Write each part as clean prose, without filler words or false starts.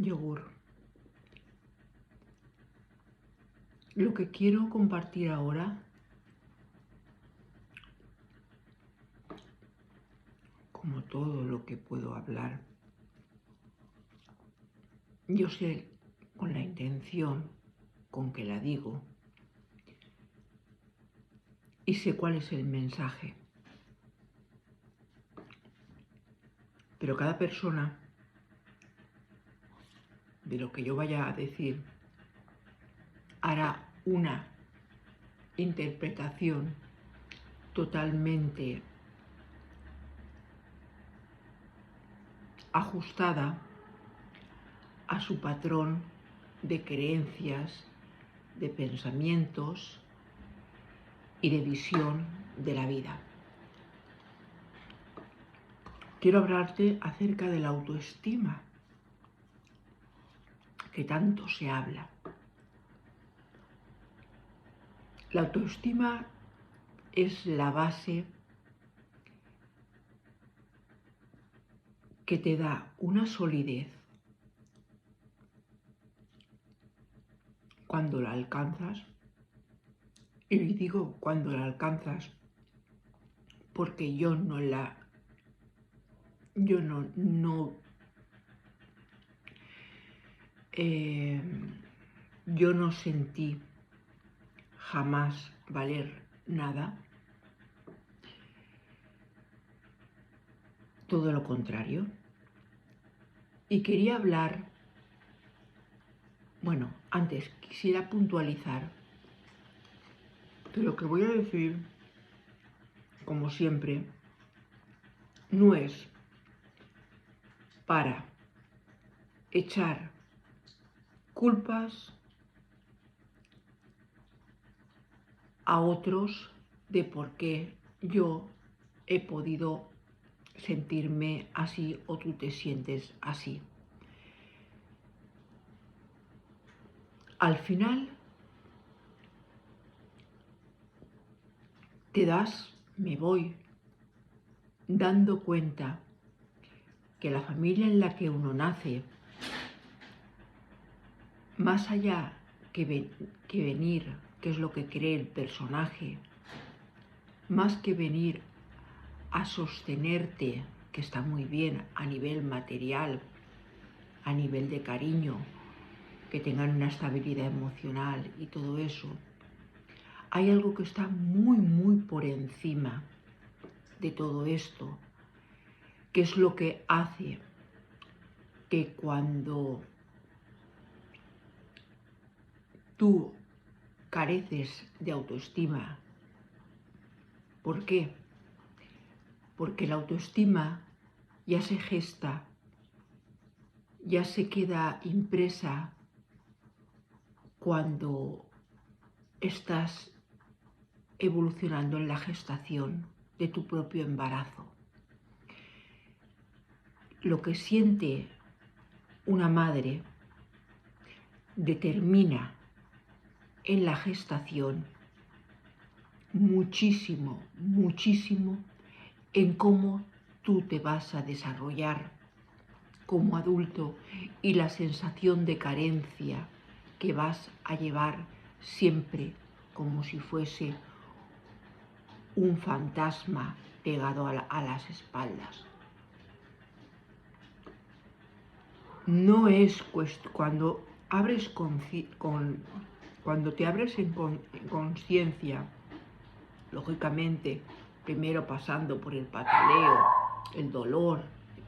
yogur. Lo que quiero compartir ahora, como todo lo que puedo hablar, yo sé con la intención con que la digo y sé cuál es el mensaje. Pero cada persona, de lo que yo vaya a decir, hará una interpretación totalmente ajustada a su patrón de creencias, de pensamientos y de visión de la vida. Quiero hablarte acerca de la autoestima, que tanto se habla. La autoestima es la base que te da una solidez cuando la alcanzas. Y digo cuando la alcanzas porque yo no sentí jamás valer nada. Todo lo contrario. Y quería hablar, bueno, antes quisiera puntualizar que lo que voy a decir, como siempre, no es para echar culpas a otros de por qué yo he podido sentirme así o tú te sientes así. Al final me voy dando cuenta que la familia en la que uno nace, más allá que venir, que es lo que cree el personaje, más que venir a sostenerte, que está muy bien a nivel material, a nivel de cariño, que tengan una estabilidad emocional y todo eso, hay algo que está muy, muy por encima de todo esto, que es lo que hace que cuando tú careces de autoestima, ¿por qué? Porque la autoestima ya se gesta, ya se queda impresa cuando estás evolucionando en la gestación de tu propio embarazo. Lo que siente una madre determina en la gestación muchísimo, muchísimo en cómo tú te vas a desarrollar como adulto y la sensación de carencia que vas a llevar siempre como si fuese un fantasma pegado a las espaldas. No es cuando te abres en conciencia, lógicamente, primero pasando por el pataleo, el dolor,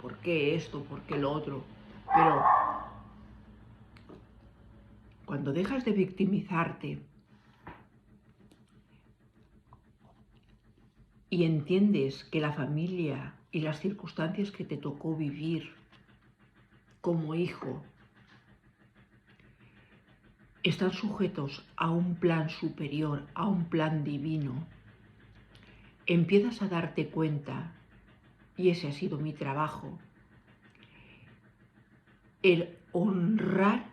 por qué esto, por qué lo otro, pero cuando dejas de victimizarte y entiendes que la familia y las circunstancias que te tocó vivir como hijo están sujetos a un plan superior, a un plan divino, empiezas a darte cuenta, y ese ha sido mi trabajo, el honrar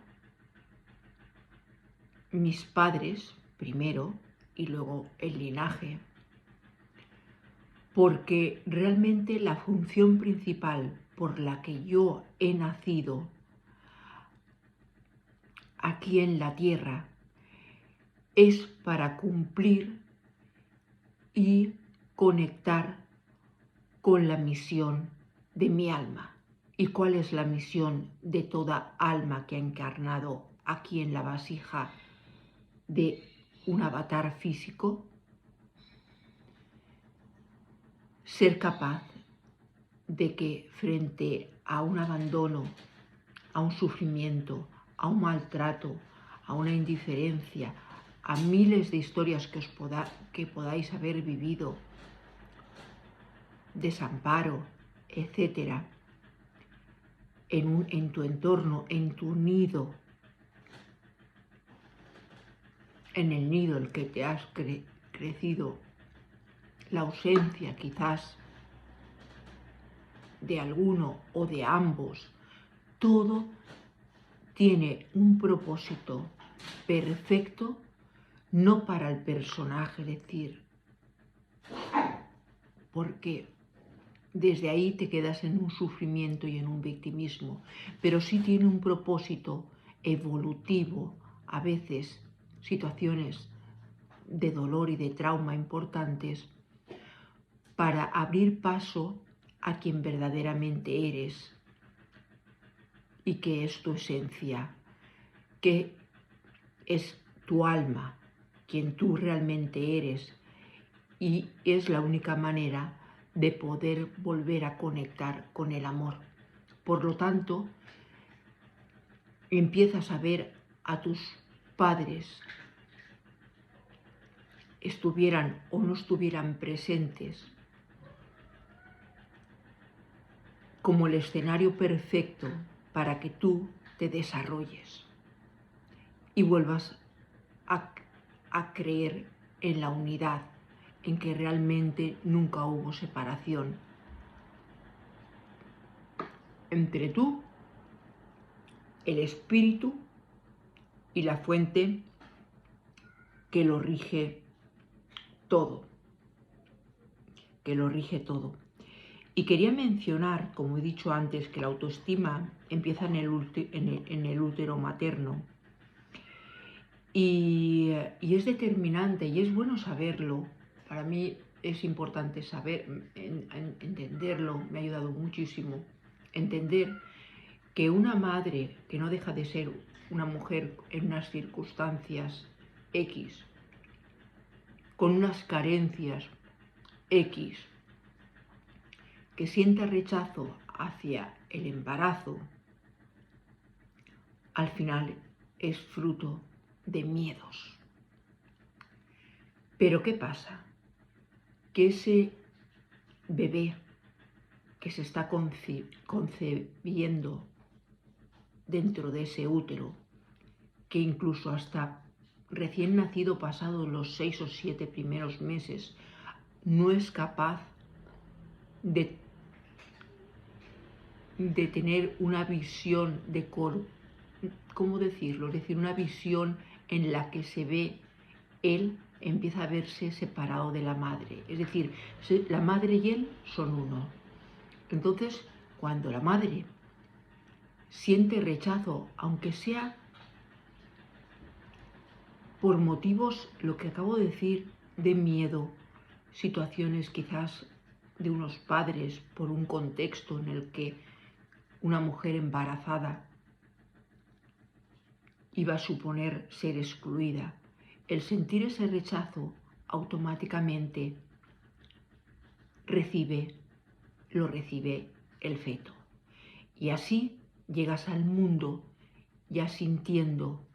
mis padres primero y luego el linaje, porque realmente la función principal por la que yo he nacido aquí en la tierra es para cumplir y conectar con la misión de mi alma. ¿Y cuál es la misión de toda alma que ha encarnado aquí en la vasija de un avatar físico? Ser capaz de que frente a un abandono, a un sufrimiento, a un maltrato, a una indiferencia, a miles de historias que podáis haber vivido, desamparo, etc., en tu entorno, en tu nido, en el nido en el que te has crecido, la ausencia quizás de alguno o de ambos, todo tiene un propósito perfecto, no para el personaje, es decir, porque desde ahí te quedas en un sufrimiento y en un victimismo, pero sí tiene un propósito evolutivo, a veces situaciones de dolor y de trauma importantes, para abrir paso a quien verdaderamente eres y que es tu esencia, que es tu alma, quien tú realmente eres, y es la única manera de poder volver a conectar con el amor. Por lo tanto, empiezas a ver a tus padres, estuvieran o no estuvieran presentes, como el escenario perfecto para que tú te desarrolles y vuelvas a creer en la unidad, en que realmente nunca hubo separación entre tú, el espíritu y la fuente que lo rige todo, que lo rige todo. Y quería mencionar, como he dicho antes, que la autoestima empieza en el útero materno y es determinante y es bueno saberlo. Para mí es importante entenderlo, me ha ayudado muchísimo, entender que una madre que no deja de ser una mujer en unas circunstancias X, con unas carencias X, que sienta rechazo hacia el embarazo, al final es fruto de miedos. Pero ¿qué pasa? Que ese bebé que se está concebiendo dentro de ese útero, que incluso hasta recién nacido, pasados los 6 o 7 primeros meses, no es capaz de tener una visión de ¿cómo decirlo? Es decir, una visión en la que se ve él, empieza a verse separado de la madre. Es decir, la madre y él son uno. Entonces, cuando la madre siente rechazo, aunque sea por motivos, lo que acabo de decir, de miedo, situaciones quizás de unos padres, por un contexto en el que una mujer embarazada iba a suponer ser excluida, el sentir ese rechazo automáticamente lo recibe el feto. Y así llegas al mundo ya sintiendo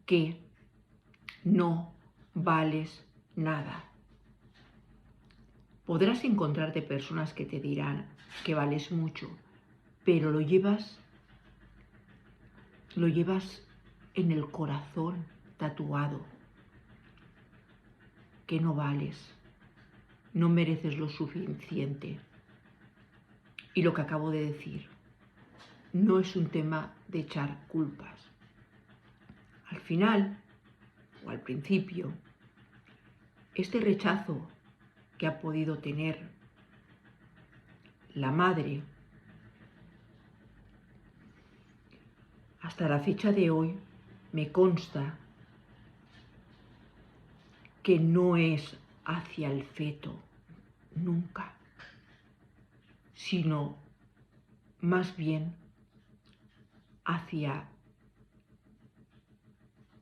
que no vales nada. Podrás encontrarte personas que te dirán que vales mucho, pero lo llevas en el corazón tatuado, que no vales, no mereces lo suficiente. Y lo que acabo de decir, no es un tema de echar culpas. Al final, o al principio, este rechazo que ha podido tener la madre hasta la fecha de hoy me consta que no es hacia el feto, nunca, sino más bien hacia,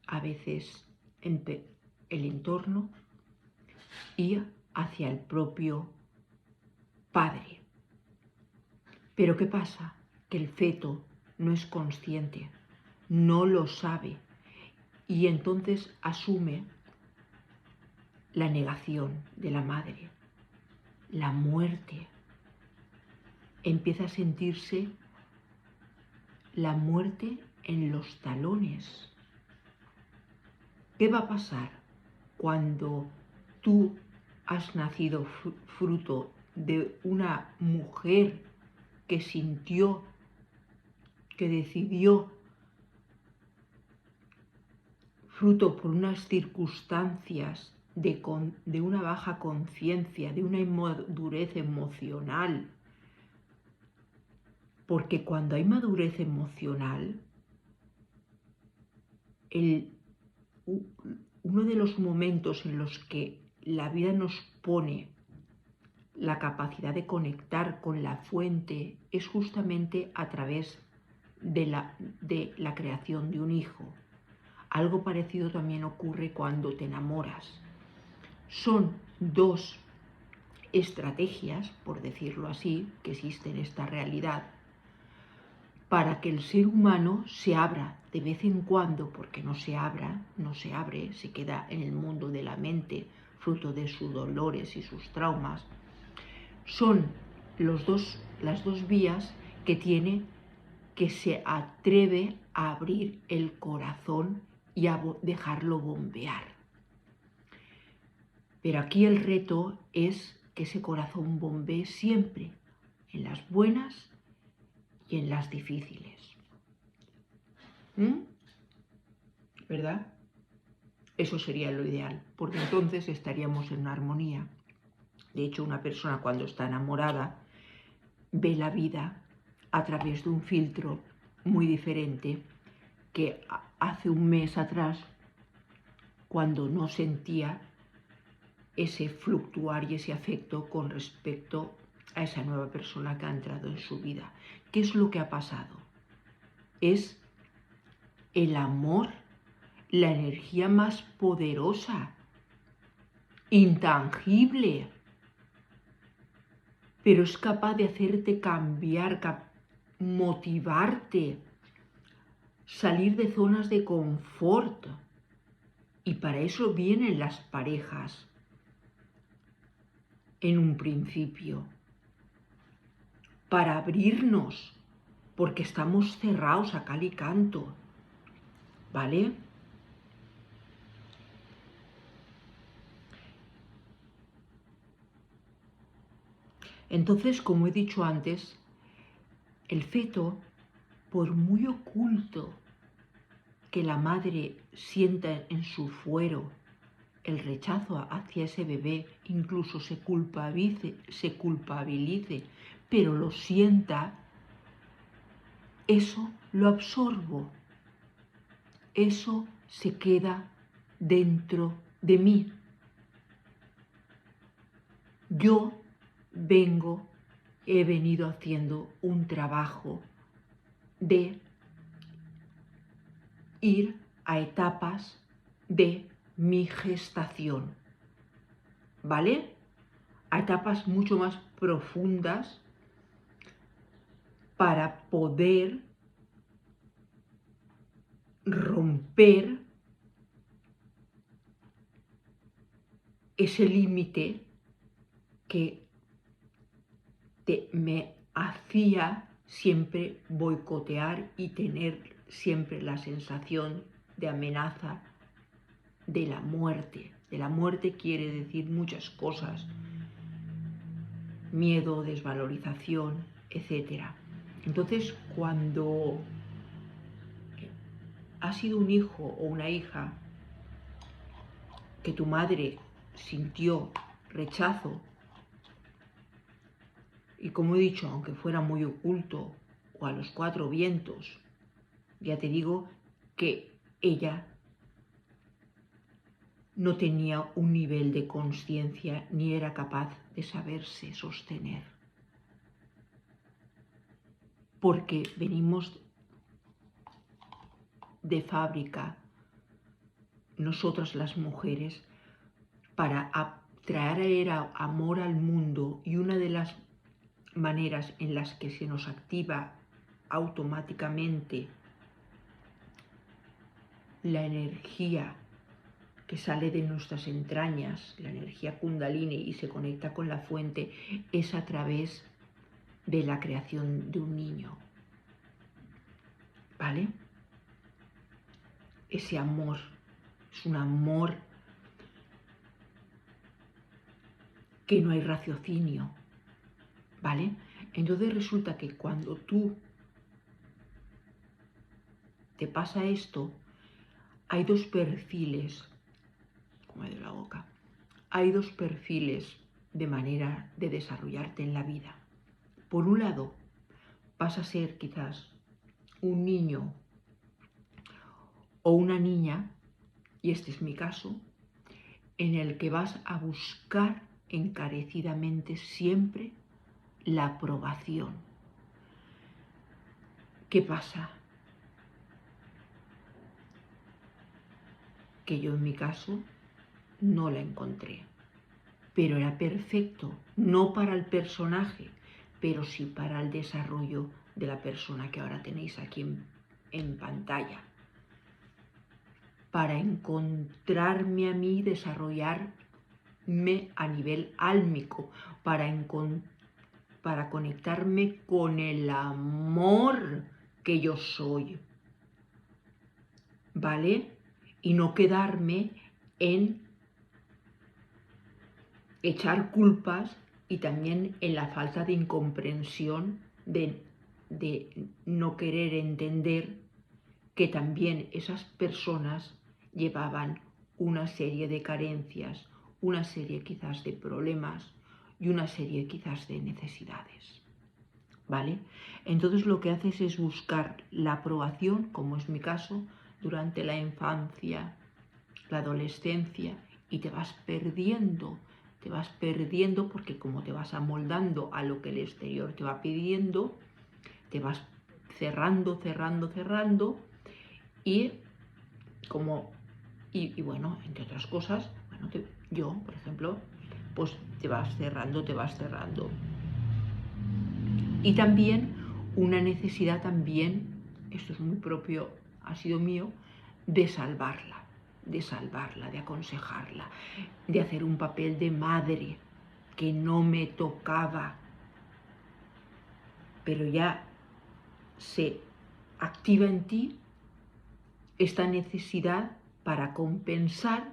a veces, el entorno y hacia el propio padre. Pero ¿qué pasa? Que el feto no es consciente, no lo sabe y entonces asume la negación de la madre, la muerte. Empieza a sentirse la muerte en los talones. ¿Qué va a pasar cuando tú has nacido fruto de una mujer que sintió, que decidió, fruto por unas circunstancias de una baja conciencia, de una inmadurez emocional? Porque cuando hay madurez emocional, uno de los momentos en los que la vida nos pone la capacidad de conectar con la fuente es justamente a través de la creación de un hijo. Algo parecido también ocurre cuando te enamoras. Son dos estrategias, por decirlo así, que existen en esta realidad, para que el ser humano se abra de vez en cuando, porque no se abre, se queda en el mundo de la mente, fruto de sus dolores y sus traumas. Son las dos vías que tiene, que se atreve a abrir el corazón y a dejarlo bombear. Pero aquí el reto es que ese corazón bombee siempre, en las buenas y en las difíciles. ¿Verdad? Eso sería lo ideal, porque entonces estaríamos en una armonía. De hecho, una persona cuando está enamorada ve la vida a través de un filtro muy diferente que hace un mes atrás, cuando no sentía ese fluctuar y ese afecto con respecto a esa nueva persona que ha entrado en su vida. ¿Qué es lo que ha pasado? Es el amor, la energía más poderosa, intangible, pero es capaz de hacerte cambiar, motivarte, salir de zonas de confort. Y para eso vienen las parejas en un principio, para abrirnos, porque estamos cerrados a cal y canto, ¿vale? Entonces, como he dicho antes, el feto, por muy oculto que la madre sienta en su fuero el rechazo hacia ese bebé, incluso se culpabilice, pero lo sienta, eso lo absorbo, eso se queda dentro de mí. Yo he venido haciendo un trabajo de ir a etapas de mi gestación, ¿vale? A etapas mucho más profundas para poder romper ese límite que me hacía siempre boicotear y tener siempre la sensación de amenaza de la muerte. De la muerte quiere decir muchas cosas: miedo, desvalorización, etc. Entonces, cuando ha sido un hijo o una hija que tu madre sintió rechazo, y como he dicho, aunque fuera muy oculto o a los cuatro vientos, ya te digo que ella no tenía un nivel de conciencia ni era capaz de saberse sostener. Porque venimos de fábrica, nosotras las mujeres, para traer amor al mundo, y una de las maneras en las que se nos activa automáticamente la energía que sale de nuestras entrañas, la energía Kundalini, y se conecta con la fuente, es a través de la creación de un niño. ¿Vale? Ese amor es un amor que no hay raciocinio. ¿Vale? Entonces resulta que cuando tú te pasa esto, hay dos perfiles, como de la boca, hay dos perfiles de manera de desarrollarte en la vida. Por un lado, vas a ser quizás un niño o una niña, y este es mi caso, en el que vas a buscar encarecidamente siempre la aprobación. ¿Qué pasa? Que yo en mi caso no la encontré, pero era perfecto, no para el personaje, pero sí para el desarrollo de la persona que ahora tenéis aquí en pantalla. Para encontrarme a mí, desarrollarme a nivel álmico, para conectarme con el amor que yo soy, ¿vale? Y no quedarme en echar culpas y también en la falta de incomprensión, de no querer entender que también esas personas llevaban una serie de carencias, una serie quizás de problemas y una serie quizás de necesidades. ¿Vale? Entonces lo que haces es buscar la aprobación, como es mi caso, durante la infancia, la adolescencia, y te vas perdiendo porque como te vas amoldando a lo que el exterior te va pidiendo, te vas cerrando, y bueno, entre otras cosas, bueno, yo, por ejemplo, pues te vas cerrando. Y también una necesidad también, esto es muy propio, ha sido mío, de salvarla, de aconsejarla, de hacer un papel de madre que no me tocaba, pero ya se activa en ti esta necesidad para compensar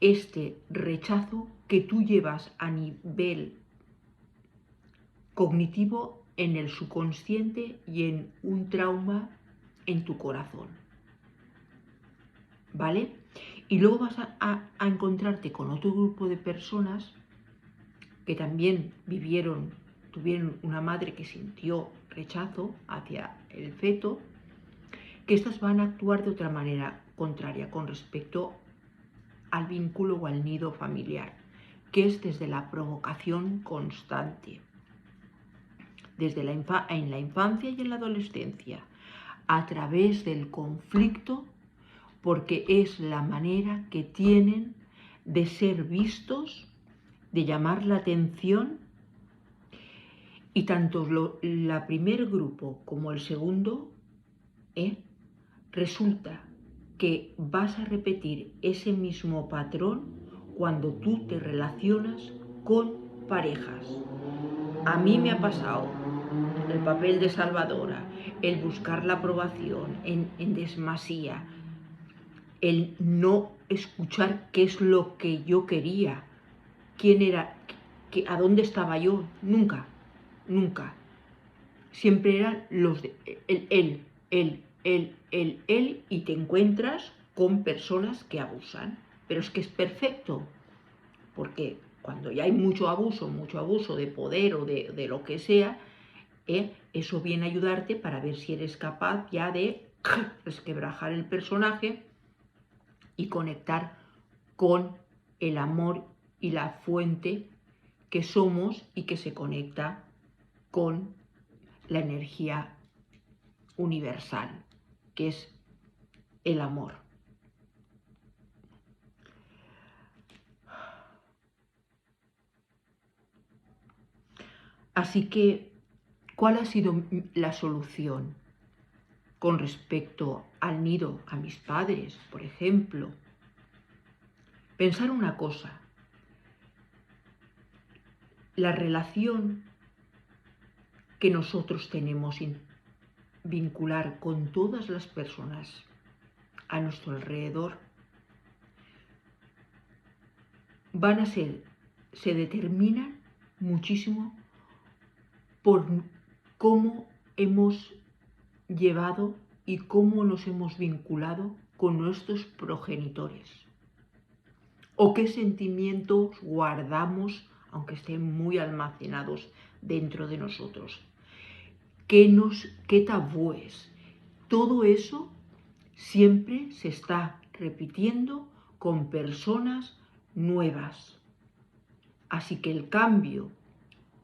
este rechazo que tú llevas a nivel cognitivo en el subconsciente y en un trauma en tu corazón. ¿Vale? Y luego vas a encontrarte con otro grupo de personas que también tuvieron una madre que sintió rechazo hacia el feto, que estas van a actuar de otra manera contraria con respecto al vínculo o al nido familiar, que es desde la provocación constante, en la infancia y en la adolescencia, a través del conflicto, porque es la manera que tienen de ser vistos, de llamar la atención, y tanto la primer grupo como el segundo, resulta que vas a repetir ese mismo patrón cuando tú te relacionas con parejas. A mí me ha pasado el papel de salvadora, el buscar la aprobación en demasía, el no escuchar qué es lo que yo quería, quién era, a dónde estaba yo, nunca. Siempre eran los de él, y te encuentras con personas que abusan. Pero es que es perfecto, porque cuando ya hay mucho abuso de poder o de lo que sea, eso viene a ayudarte para ver si eres capaz ya de resquebrajar el personaje y conectar con el amor y la fuente que somos y que se conecta con la energía universal, que es el amor. Así que, ¿cuál ha sido la solución con respecto al nido, a mis padres, por ejemplo? Pensar una cosa, la relación que nosotros tenemos vincular con todas las personas a nuestro alrededor se determinan muchísimo por cómo hemos llevado y cómo nos hemos vinculado con nuestros progenitores, o qué sentimientos guardamos, aunque estén muy almacenados dentro de nosotros, qué tabúes. Todo eso siempre se está repitiendo con personas nuevas. Así que el cambio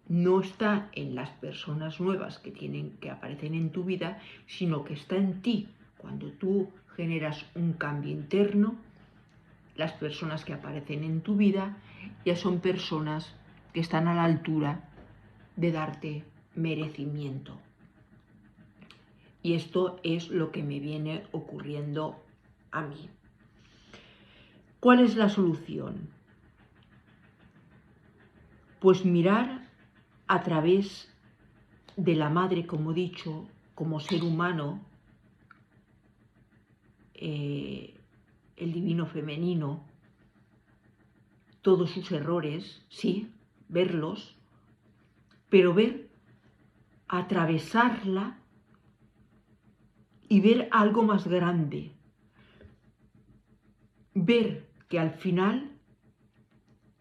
no está en las personas nuevas que aparecen en tu vida, sino que está en ti. Cuando tú generas un cambio interno, las personas que aparecen en tu vida ya son personas que están a la altura de darte merecimiento. Y esto es lo que me viene ocurriendo a mí. ¿Cuál es la solución? Pues mirar a través de la madre, como he dicho, como ser humano, el divino femenino, todos sus errores, sí, verlos, pero atravesarla y ver algo más grande. Ver que al final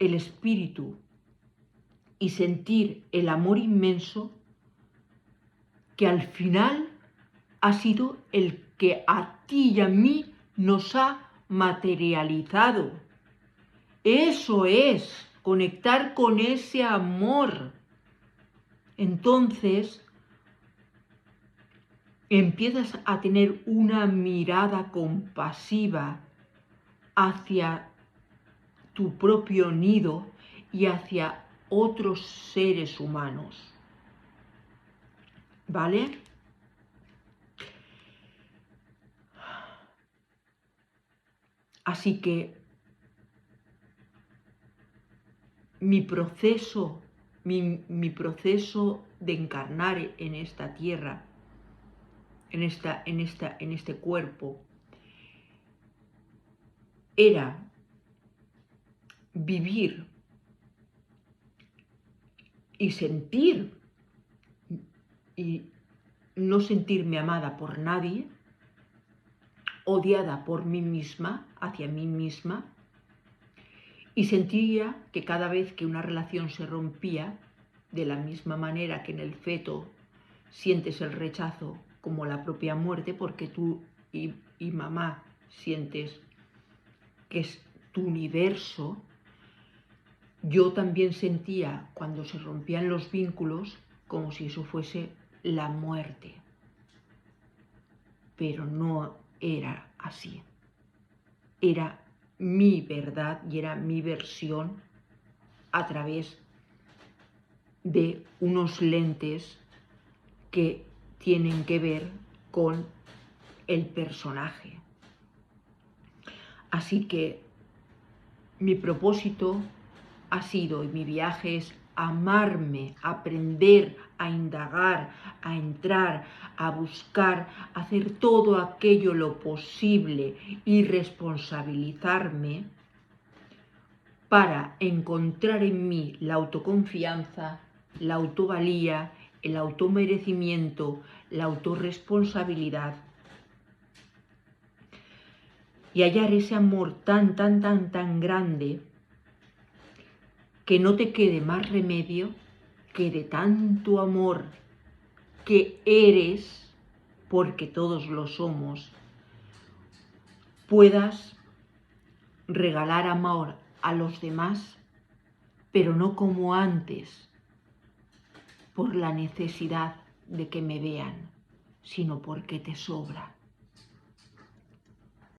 el espíritu y sentir el amor inmenso que al final ha sido el que a ti y a mí nos ha materializado. Eso es conectar con ese amor. Entonces empiezas a tener una mirada compasiva hacia tu propio nido y hacia otros seres humanos. ¿Vale? Así que mi proceso de encarnar en esta tierra, en este cuerpo, era vivir y sentir y no sentirme amada por nadie, odiada por mí misma, hacia mí misma, y sentía que cada vez que una relación se rompía, de la misma manera que en el feto sientes el rechazo como la propia muerte, porque tú y mamá sientes que es tu universo, yo también sentía cuando se rompían los vínculos como si eso fuese la muerte. Pero no era así. Era mi verdad y era mi versión a través de unos lentes que tienen que ver con el personaje. Así que mi propósito ha sido, y mi viaje es amarme, aprender, a indagar, a entrar, a buscar, a hacer todo aquello lo posible y responsabilizarme para encontrar en mí la autoconfianza, la autovalía, el automerecimiento, la autorresponsabilidad y hallar ese amor tan grande que no te quede más remedio que de tanto amor que eres, porque todos lo somos, puedas regalar amor a los demás, pero no como antes, por la necesidad de que me vean, sino porque te sobra.